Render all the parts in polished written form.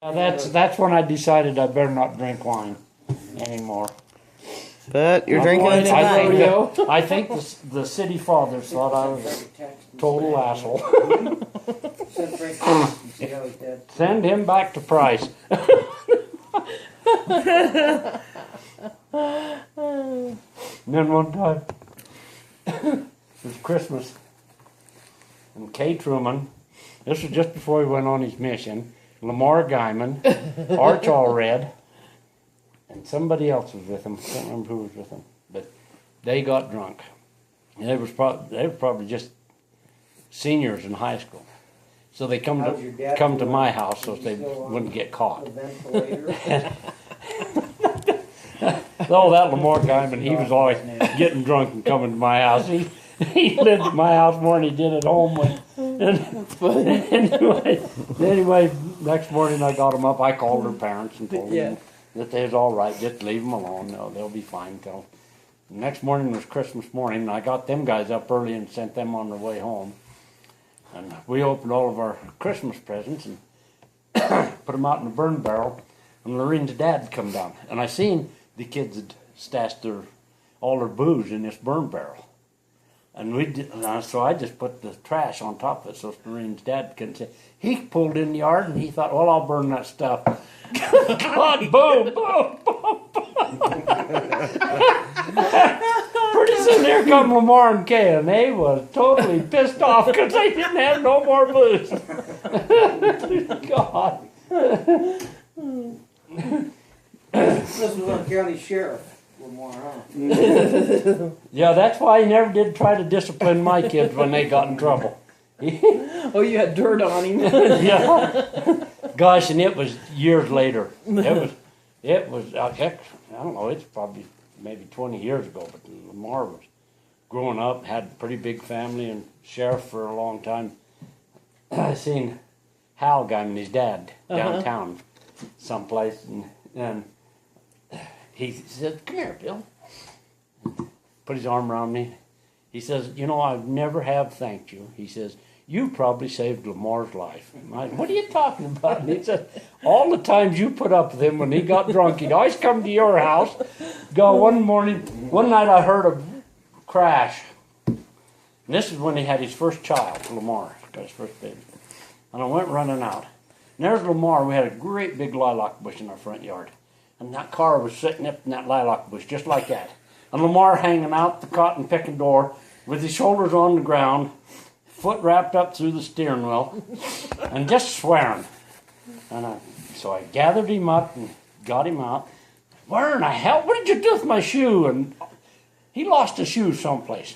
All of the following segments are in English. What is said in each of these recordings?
That's when I decided I better not drink wine anymore. But you're drinking it tonight. I think the city fathers thought I was a total asshole. Send him back to Price. And then one time, it was Christmas, and Kay Truman, this was just before he went on his mission, Lamar Guyman, Arch Allred, and somebody else was with him. I can't remember who was with them, but they got drunk. And they were probably just seniors in high school, so they come to my house so they wouldn't get caught. Oh, that Lamar Guyman, he was always getting drunk and coming to my house. He lived at my house more than he did at home. Anyway, next morning I got him up. I called her parents and told them that they was all right. Just leave them alone. No, they'll be fine. So the next morning was Christmas morning, and I got them guys up early and sent them on their way home. And we opened all of our Christmas presents and put them out in the burn barrel. And Lorene's dad had come down, and I seen the kids had stashed all their booze in this burn barrel. And so I just put the trash on top of it so Lorene's dad couldn't say. He pulled in the yard and he thought, well, I'll burn that stuff. God, boom, boom, boom, boom. Pretty soon here come Lamar and Kay, and they was totally pissed off because they didn't have no more booze. God. This was on county sheriff. Lamar, huh? Yeah, that's why he never did try to discipline my kids when they got in trouble. Oh, you had dirt on him. Yeah. Gosh, and it was years later. It was heck, I don't know, it's probably maybe 20 years ago, but Lamar was growing up, had a pretty big family, and sheriff for a long time. I seen Hal Guyman, his dad, downtown someplace, and he said, "Come here, Bill." Put his arm around me. He says, "You know, I never have thanked you." He says, "You probably saved Lamar's life." What are you talking about? And he said, "All the times you put up with him when he got drunk, he'd always come to your house. Go one night I heard a crash. And this is when he had his first child, Lamar, got his first baby. And I went running out. And there's Lamar. We had a great big lilac bush in our front yard. And that car was sitting up in that lilac bush, just like that. And Lamar hanging out the cotton picking door with his shoulders on the ground, foot wrapped up through the steering wheel, and just swearing. And so I gathered him up and got him out. "Where in the hell? What did you do with my shoe?" And he lost a shoe someplace.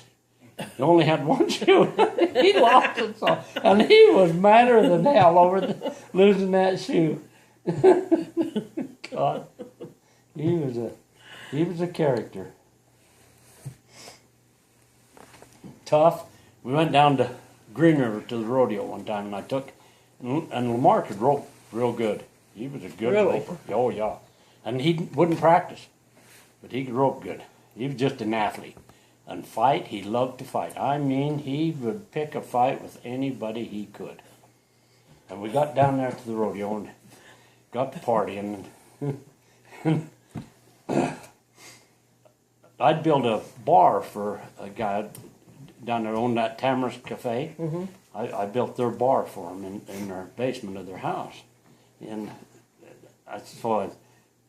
He only had one shoe. He lost it, and he was madder than hell over losing that shoe. God, he was a character. Tough. We went down to Green River to the rodeo one time, and Lamar could rope real good. He was a good roper. Oh yeah, and he wouldn't practice, but he could rope good. He was just an athlete. And fight, he loved to fight. I mean, he would pick a fight with anybody he could. And we got down there to the rodeo and got to partying. I'd build a bar for a guy down there owned that Tamarisk Cafe. Mm-hmm. I built their bar for them in their basement of their house. And so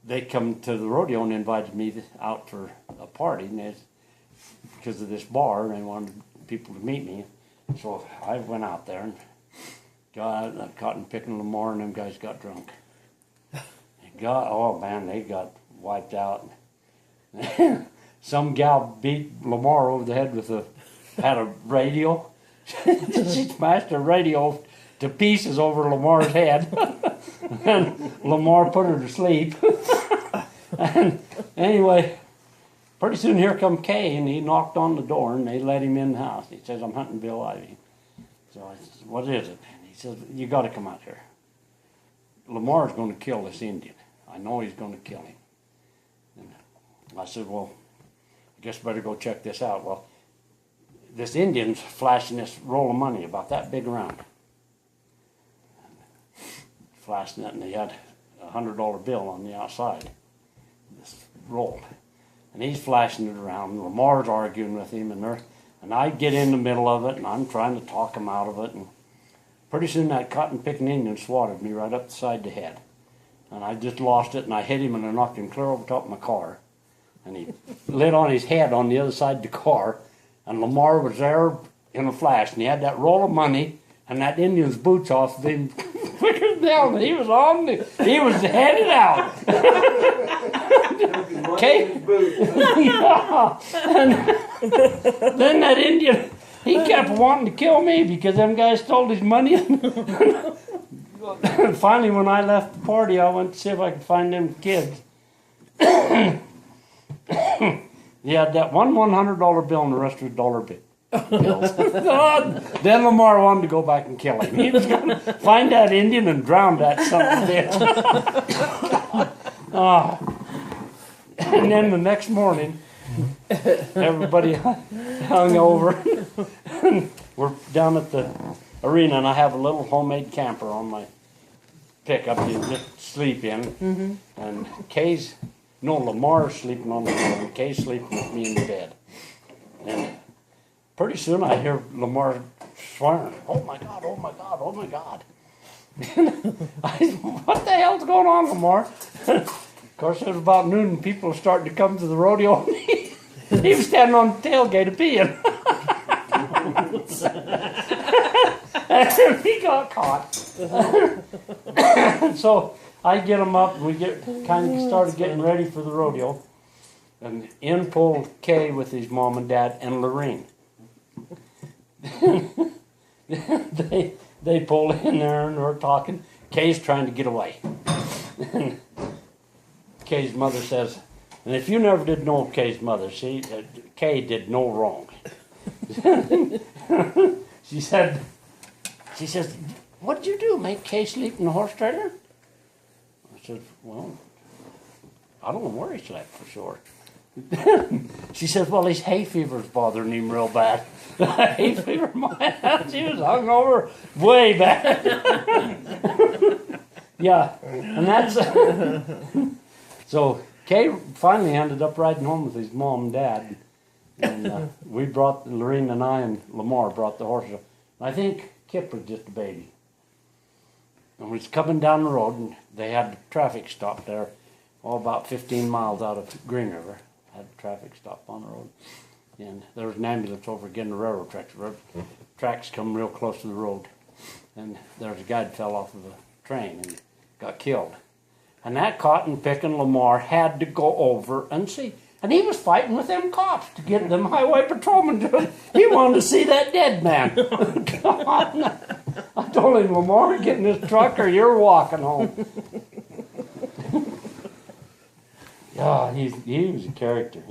they come to the rodeo and invited me out for a party. And because of this bar, and they wanted people to meet me. So I went out there and got cotton picking Lamar, and them guys got drunk. Oh man, they got wiped out. Some gal beat Lamar over the head had a radio. She smashed a radio to pieces over Lamar's head. And Lamar put her to sleep. And anyway, pretty soon here come Kay, and he knocked on the door, and they let him in the house. He says, "I'm hunting Bill Ivie." So I said, "What is it?" And he says, "You got to come out here. Lamar's going to kill this Indian. I know he's going to kill him." And I said, "Well, I guess I better go check this out." Well, this Indian's flashing this roll of money about that big around. flashing it, and he had a $100 bill on the outside, this roll. And he's flashing it around. Lamar's arguing with him, and I get in the middle of it, and I'm trying to talk him out of it. And pretty soon that cotton picking Indian swatted me right up the side of the head. And I just lost it, and I hit him, and I knocked him clear over top of my car. And he lit on his head on the other side of the car. And Lamar was there in a flash, and he had that roll of money and that Indian's boots off being quicker down. And he was headed out. Okay. Yeah. And then that Indian, he kept wanting to kill me because them guys stole his money. And finally, when I left the party, I went to see if I could find them kids. He had that one $100 bill and the rest was dollar bills. Then Lamar wanted to go back and kill him. He was going to find that Indian and drown that son of a bitch. And then the next morning, everybody hung over. We're down at the arena, and I have a little homemade camper on my pickup you just sleep in. Mm-hmm. And Lamar's sleeping on the floor, and Kay's sleeping with me in the bed. And pretty soon I hear Lamar swearing, "Oh my God, oh my God, oh my God." What the hell's going on, Lamar? Of course, it was about noon and people were starting to come to the rodeo. He was standing on the tailgate of peeing. And he got caught. So I get him up, and we kind of started getting ready for the rodeo. And in pulled Kay with his mom and dad and Lorraine. They pulled in there and were talking. Kay's trying to get away. And Kay's mother says, and if you never did know Kay's mother, Kay did no wrong. She says, "What'd you do, make Kay sleep in the horse trailer?" I said, "Well, I don't know where he slept for sure." She says, "Well, his hay fever's bothering him real bad." Hay fever, she was hung over way back. Yeah, and that's so Kay finally ended up riding home with his mom and dad, and we brought Lorene and I and Lamar brought the horses. I think Kip was just a baby, and we was coming down the road, and they had a traffic stop there, about 15 miles out of Green River. Had a traffic stop on the road, and there was an ambulance over again the railroad tracks. Tracks come real close to the road, and there was a guy that fell off of a train and got killed. And that cotton-picking Lamar had to go over and see. And he was fighting with them cops to get them highway patrolmen to it. He wanted to see that dead man. I told him, "Lamar, get in this truck or you're walking home." Yeah, he was a character.